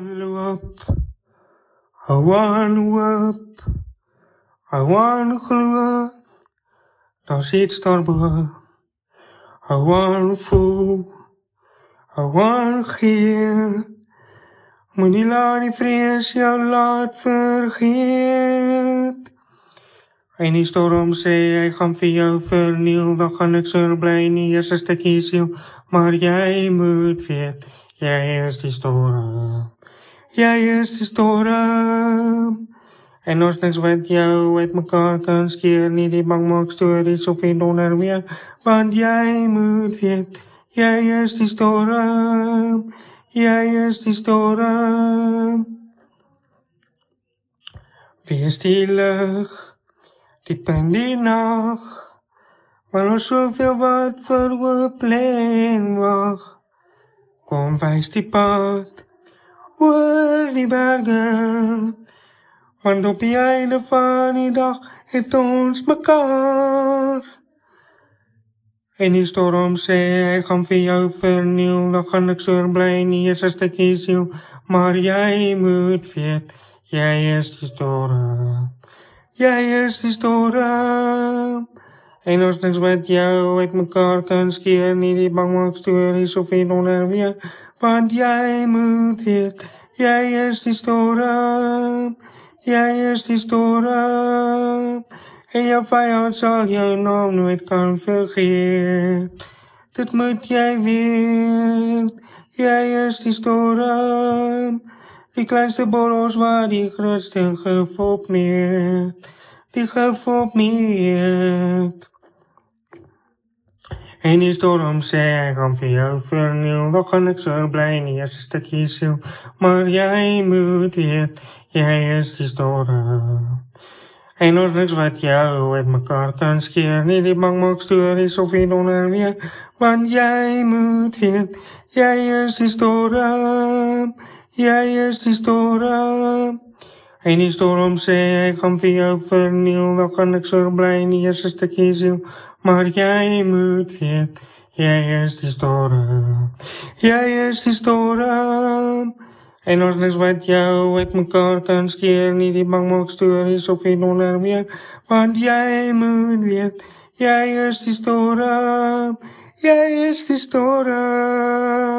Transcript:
loop, I wanna loop, I wanna glo, daar's iets daarbo. I wanna voel, I wanna gee, moenie laat die vrees jou laat vergeet. En die storm sê hy gaan vir jou verniel, dan gaan ek so bly nie eers 'n stukkie siel, maar jy moet weet, jy is die storm. Jy is die storm. En ons niks wat jou uit mekaar kan skeer, nie die bang maak stories of die donder weer, want jy moet weet, jy is die storm. Jy is die storm. Wees die lig, diep in die nag, want ons soveel wat verhoop lê en wag. Kom wys die pad oor die berge, want op die einde van die dag het ons mekaar. En die storm sê hy gaan vir jou verniel, dan gaan ek so bly nie eers 'n stukkie siel, maar jy moet weet, jy is die storm. Jy is die storm. En ons niks wat jou uit mekaar kan skeer, nie die bang maak stories of die donder weer, want jy moet weet, jy is die storm. Jy is die storm. En jou vyand sal jou naam nooit kan vergeet. Dit moet jy weet, jy is die storm. Die kleinste borrels waar die grootste gif opmeet. Die gif opmeet. En die storm sê hy gaan vir jou verniel, dan gaan ek so bly nie eers 'n stukkie siel, maar jy moet weet, jy is die storm. En ons niks wat jou uit mekaar kan skeer, nie die bang maak stories of die donder weer, want jy moet weet, jy is die storm. Jy is die storm. En die storm sê hy gaan vir jou verniel, dan gaan ek so bly nie eers 'n stukkie siel, maar jy moet weet, jy is die storm. Jy is die storm. En ons niks wat jou uit mekaar kan skeer, nie die bang maak stories of die donder weer, want jy moet weet, jy is die storm. Jy is die storm.